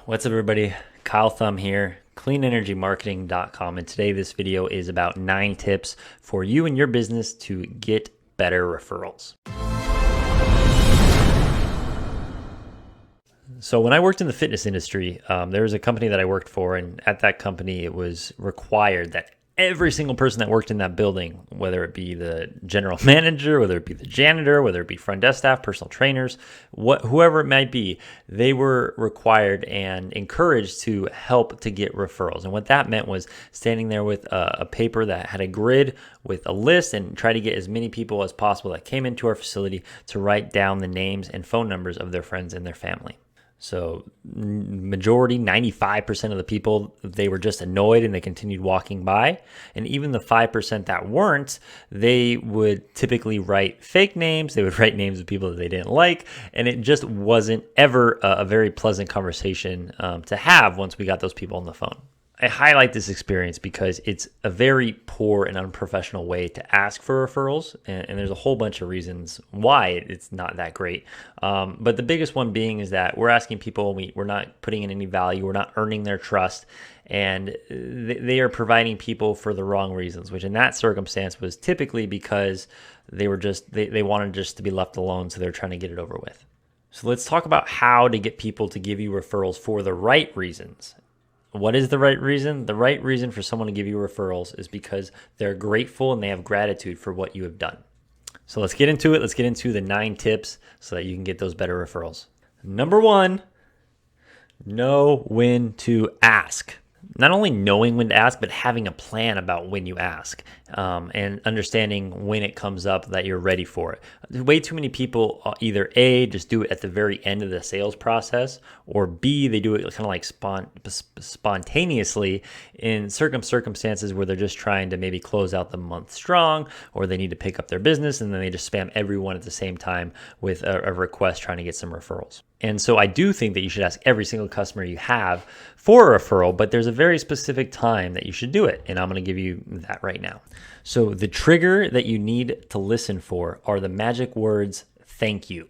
What's up, everybody? Kyle Thumb here, cleanenergymarketing.com, and today this video is about 9 tips for you and your business to get better referrals. So when I worked in the fitness industry, there was a company that I worked for, and at that company it was required that every single person that worked in that building, whether it be the general manager, whether it be the janitor, whether it be front desk staff, personal trainers, whoever it might be, they were required and encouraged to help to get referrals. And what that meant was standing there with a paper that had a grid with a list and try to get as many people as possible that came into our facility to write down the names and phone numbers of their friends and their family. So majority, 95% of the people, they were just annoyed and they continued walking by. And even the 5% that weren't, they would typically write fake names. They would write names of people that they didn't like. And it just wasn't ever a very pleasant conversation to have once we got those people on the phone. I highlight this experience because it's a very poor and unprofessional way to ask for referrals, and there's a whole bunch of reasons why it's not that great. But the biggest one being is that we're asking people, we're not putting in any value, we're not earning their trust, and they are providing people for the wrong reasons, which in that circumstance was typically because they wanted just to be left alone, so they're trying to get it over with. So let's talk about how to get people to give you referrals for the right reasons. What is the right reason? The right reason for someone to give you referrals is because they're grateful and they have gratitude for what you have done. So let's get into it. Let's get into the 9 tips so that you can get those better referrals. Number 1, know when to ask. Not only knowing when to ask, but having a plan about when you ask, and understanding when it comes up that you're ready for it. Way too many people either A, just do it at the very end of the sales process, or B, they do it kind of like spontaneously in circumstances where they're just trying to maybe close out the month strong, or they need to pick up their business, and then they just spam everyone at the same time with a request trying to get some referrals. And so I do think that you should ask every single customer you have for a referral, but there's a very specific time that you should do it. And I'm going to give you that right now. So the trigger that you need to listen for are the magic words, thank you.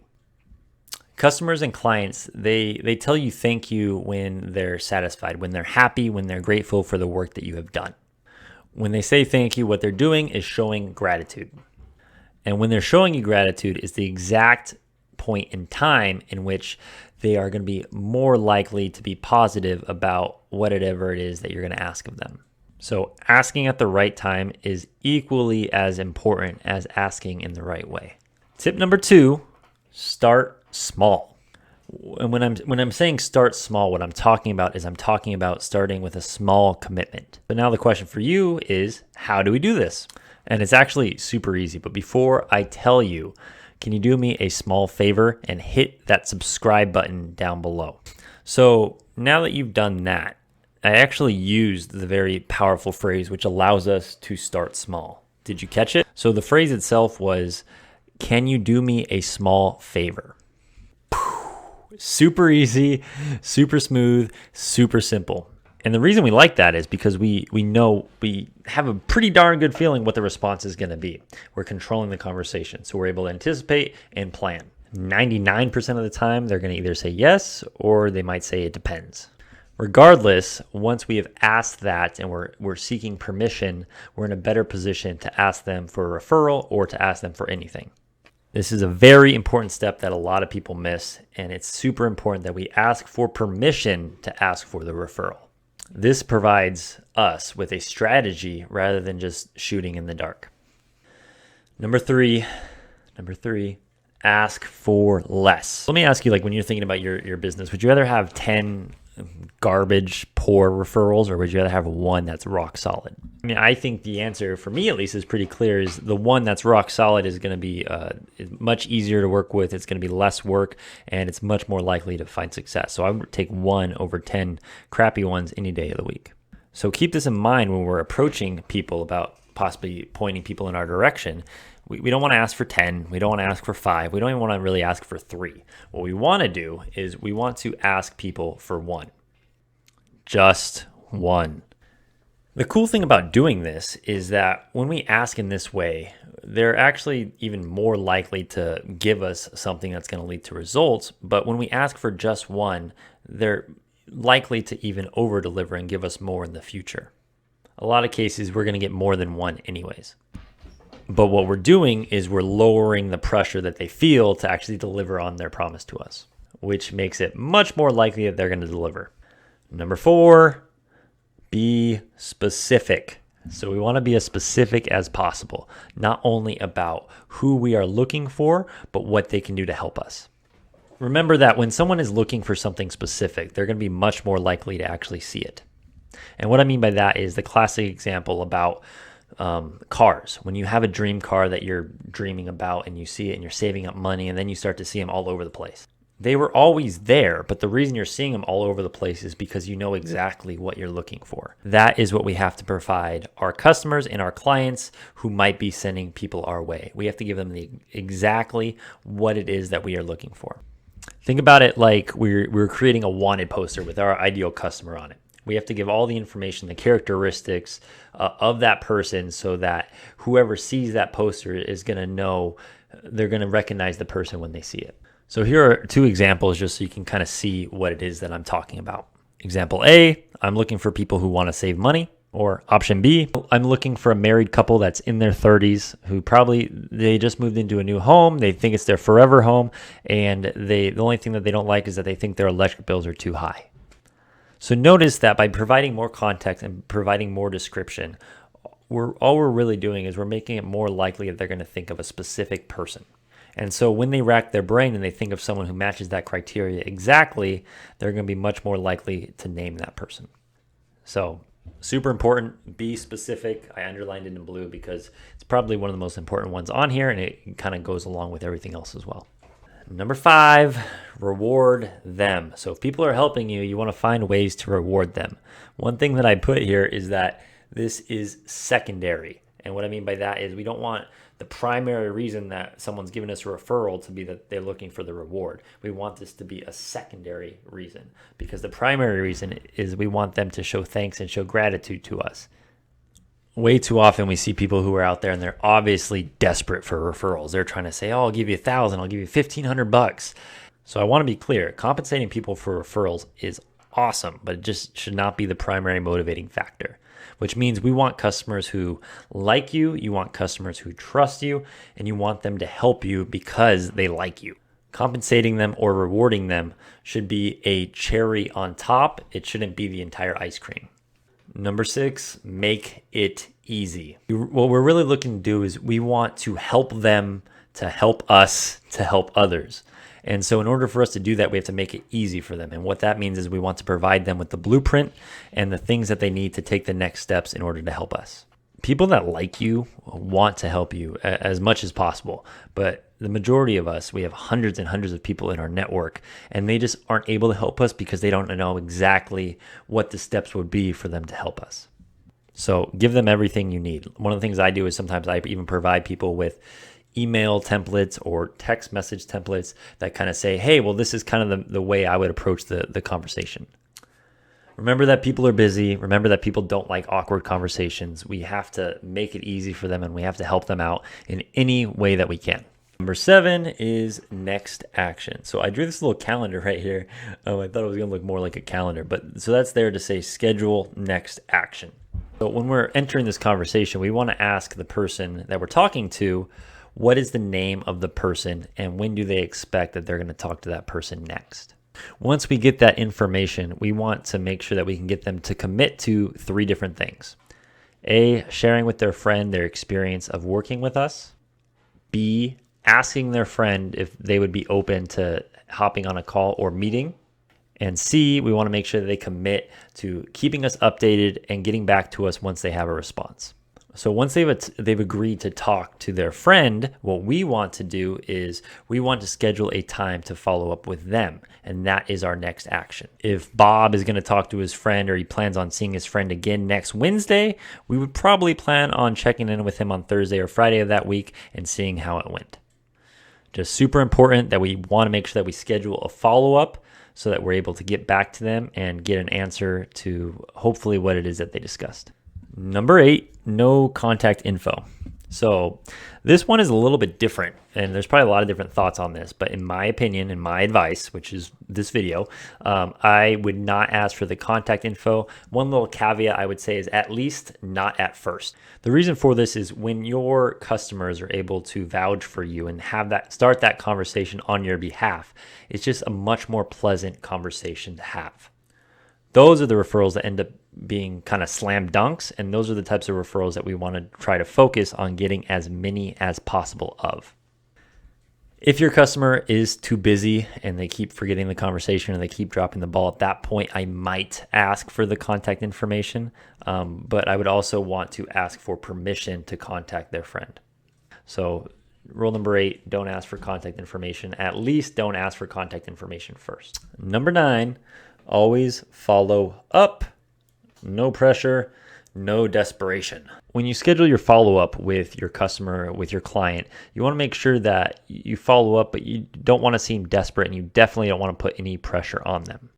Customers and clients, they tell you thank you when they're satisfied, when they're happy, when they're grateful for the work that you have done. When they say thank you, what they're doing is showing gratitude. And when they're showing you gratitude is the exact point in time in which they are going to be more likely to be positive about whatever it is that you're going to ask of them. So asking at the right time is equally as important as asking in the right way. Tip number 2, start small. And when I'm saying start small, what I'm talking about is I'm talking about starting with a small commitment. But now the question for you is, how do we do this? And it's actually super easy. But before I tell you, can you do me a small favor and hit that subscribe button down below? So now that you've done that, I actually used the very powerful phrase which allows us to start small. Did you catch it? So the phrase itself was, can you do me a small favor? Super easy, super smooth, super simple. And the reason we like that is because we know we have a pretty darn good feeling what the response is going to be. We're controlling the conversation, so we're able to anticipate and plan. 99% of the time, they're going to either say yes or they might say it depends. Regardless, once we have asked that and we're seeking permission, we're in a better position to ask them for a referral or to ask them for anything. This is a very important step that a lot of people miss, and it's super important that we ask for permission to ask for the referral. This provides us with a strategy rather than just shooting in the dark. Number three, ask for less. Let me ask you, like, when you're thinking about your business, would you rather have 10 garbage, poor referrals, or would you rather have one that's rock solid? I mean, I think the answer, for me at least, is pretty clear, is the one that's rock solid is going to be much easier to work with. It's going to be less work, and it's much more likely to find success. So I would take one over 10 crappy ones any day of the week. So keep this in mind when we're approaching people about possibly pointing people in our direction. We don't want to ask for 10. We don't want to ask for 5. We don't even want to really ask for 3. What we want to do is we want to ask people for 1. Just 1. The cool thing about doing this is that when we ask in this way, they're actually even more likely to give us something that's going to lead to results. But when we ask for just 1, they're likely to even over deliver and give us more in the future. A lot of cases, we're going to get more than one anyways. But what we're doing is we're lowering the pressure that they feel to actually deliver on their promise to us, which makes it much more likely that they're going to deliver. Number 4, be specific. So we want to be as specific as possible, not only about who we are looking for, but what they can do to help us. Remember that when someone is looking for something specific, they're going to be much more likely to actually see it. And what I mean by that is the classic example about cars. When you have a dream car that you're dreaming about and you see it and you're saving up money and then you start to see them all over the place. They were always there, but the reason you're seeing them all over the place is because you know exactly what you're looking for. That is what we have to provide our customers and our clients who might be sending people our way. We have to give them exactly what it is that we are looking for. Think about it like we're creating a wanted poster with our ideal customer on it. We have to give all the information, the characteristics of that person so that whoever sees that poster is going to know, they're going to recognize the person when they see it. So here are 2 examples just so you can kind of see what it is that I'm talking about. Example A, I'm looking for people who want to save money. Or option B, I'm looking for a married couple that's in their 30s who they just moved into a new home. They think it's their forever home. And the only thing that they don't like is that they think their electric bills are too high. So notice that by providing more context and providing more description, all we're really doing is we're making it more likely that they're going to think of a specific person. And so when they rack their brain and they think of someone who matches that criteria exactly, they're going to be much more likely to name that person. So super important, be specific. I underlined it in blue because it's probably one of the most important ones on here, and it kind of goes along with everything else as well. Number 5, reward them. So if people are helping you, you want to find ways to reward them. One thing that I put here is that this is secondary. And what I mean by that is we don't want the primary reason that someone's giving us a referral to be that they're looking for the reward. We want this to be a secondary reason because the primary reason is we want them to show thanks and show gratitude to us. Way too often we see people who are out there and they're obviously desperate for referrals. They're trying to say, oh, I'll give you $1,000, I'll give you $1,500. So I want to be clear, compensating people for referrals is awesome, but it just should not be the primary motivating factor, which means we want customers who like you, you want customers who trust you, and you want them to help you because they like you. Compensating them or rewarding them should be a cherry on top. It shouldn't be the entire ice cream. Number 6, make it easy. What we're really looking to do is we want to help them to help us to help others. And so in order for us to do that, we have to make it easy for them. And what that means is we want to provide them with the blueprint and the things that they need to take the next steps in order to help us. People that like you want to help you as much as possible, but the majority of us, we have hundreds and hundreds of people in our network, and they just aren't able to help us because they don't know exactly what the steps would be for them to help us. So give them everything you need. One of the things I do is sometimes I even provide people with email templates or text message templates that kind of say, hey, well, this is kind of the way I would approach the conversation. Remember that people are busy. Remember that people don't like awkward conversations. We have to make it easy for them, and we have to help them out in any way that we can. Number 7 is next action. So I drew this little calendar right here. I thought it was going to look more like a calendar, but so that's there to say schedule next action. So when we're entering this conversation, we want to ask the person that we're talking to, what is the name of the person and when do they expect that they're going to talk to that person next? Once we get that information, we want to make sure that we can get them to commit to 3 different things. A, sharing with their friend their experience of working with us. B, asking their friend if they would be open to hopping on a call or meeting. And C, we want to make sure that they commit to keeping us updated and getting back to us once they have a response. So once they've agreed to talk to their friend, what we want to do is we want to schedule a time to follow up with them. And that is our next action. If Bob is going to talk to his friend or he plans on seeing his friend again next Wednesday, we would probably plan on checking in with him on Thursday or Friday of that week and seeing how it went. Just super important that we want to make sure that we schedule a follow-up so that we're able to get back to them and get an answer to hopefully what it is that they discussed. Number 8, no contact info. So this one is a little bit different, and there's probably a lot of different thoughts on this, but in my opinion, in my advice, which is this video, I would not ask for the contact info. One little caveat I would say is at least not at first. The reason for this is when your customers are able to vouch for you and have that start that conversation on your behalf, it's just a much more pleasant conversation to have. Those are the referrals that end up being kind of slam dunks, and those are the types of referrals that we want to try to focus on getting as many as possible of. If your customer is too busy and they keep forgetting the conversation and they keep dropping the ball, at that point, I might ask for the contact information, but I would also want to ask for permission to contact their friend. So rule number 8, don't ask for contact information. At least don't ask for contact information first. Number 9, always follow up. No pressure, no desperation. When you schedule your follow-up with your customer, with your client, you want to make sure that you follow up, but you don't want to seem desperate, and you definitely don't want to put any pressure on them.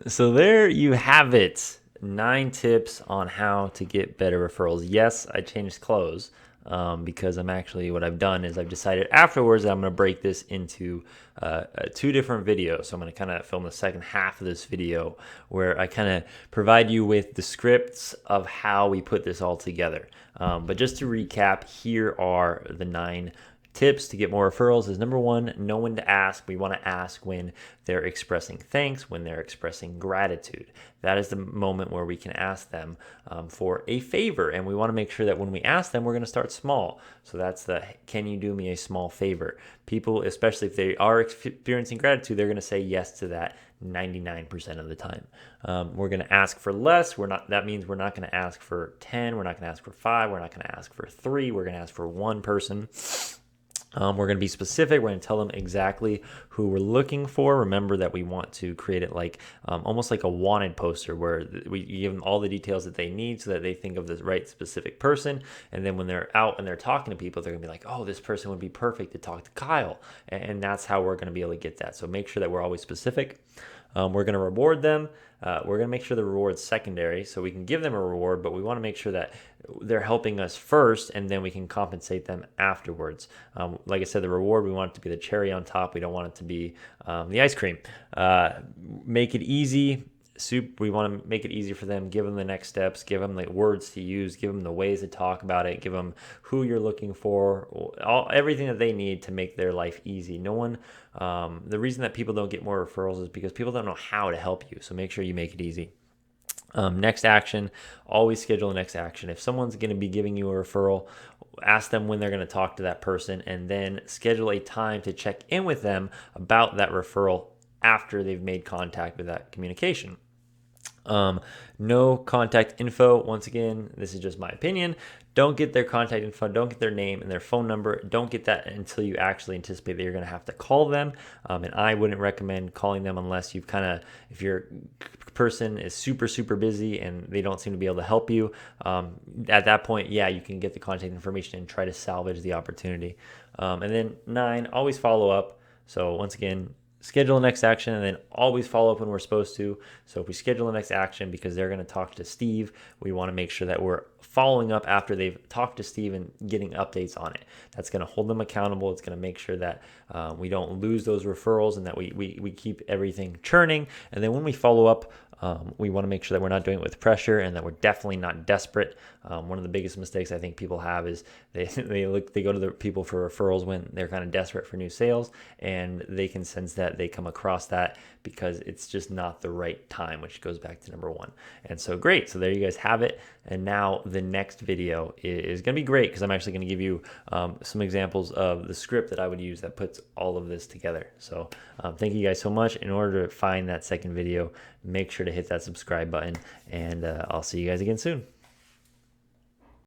So there you have it. 9 tips on how to get better referrals. Yes, I changed clothes because what I've done is I've decided afterwards that I'm going to break this into 2 different videos. So I'm going to kind of film the second half of this video where I kind of provide you with the scripts of how we put this all together. But just to recap, here are the 9 tips to get more referrals. Is number 1, know when to ask. We want to ask when they're expressing thanks, when they're expressing gratitude. That is the moment where we can ask them for a favor. And we want to make sure that when we ask them, we're going to start small. So that's the, can you do me a small favor? People, especially if they are experiencing gratitude, they're going to say yes to that 99% of the time. We're going to ask for less. That means we're not going to ask for 10. We're not going to ask for 5. We're not going to ask for 3. We're going to ask for 1 person. We're going to be specific. We're going to tell them exactly who we're looking for. Remember that we want to create it like almost like a wanted poster where we give them all the details that they need so that they think of the right specific person. And then when they're out and they're talking to people, they're going to be like, oh, this person would be perfect to talk to Kyle. And that's how we're going to be able to get that. So make sure that we're always specific. We're going to reward them. We're going to make sure the reward's secondary so we can give them a reward, but we want to make sure that they're helping us first and then we can compensate them afterwards. Like I said, the reward, we want it to be the cherry on top. We don't want it to be the ice cream. Make it easy. We want to make it easy for them, give them the next steps, give them the words to use, give them the ways to talk about it, give them who you're looking for, everything that they need to make their life easy. The reason that people don't get more referrals is because people don't know how to help you. So make sure you make it easy. Next action, always schedule the next action. If someone's going to be giving you a referral, ask them when they're going to talk to that person and then schedule a time to check in with them about that referral after they've made contact with that communication. No contact info. Once again, this is just my opinion. Don't get their contact info. Don't get their name and their phone number. Don't get that until you actually anticipate that you're going to have to call them. And I wouldn't recommend calling them unless if your person is super, super busy and they don't seem to be able to help you. At that point, yeah, you can get the contact information and try to salvage the opportunity. And then 9, always follow up. So once again, schedule the next action and then always follow up when we're supposed to. So if we schedule the next action because they're going to talk to Steve, we want to make sure that we're following up after they've talked to Steve and getting updates on it. That's going to hold them accountable. It's going to make sure that we don't lose those referrals and that we keep everything churning. And then when we follow up, we want to make sure that we're not doing it with pressure and that we're definitely not desperate. One of the biggest mistakes I think people have is they go to the people for referrals when they're kind of desperate for new sales, and they can sense that they come across that because it's just not the right time, which goes back to number 1. And so great. So there you guys have it. And now the next video is going to be great because I'm actually going to give you some examples of the script that I would use that puts all of this together. So thank you guys so much. In order to find that second video, make sure to hit that subscribe button, and I'll see you guys again soon.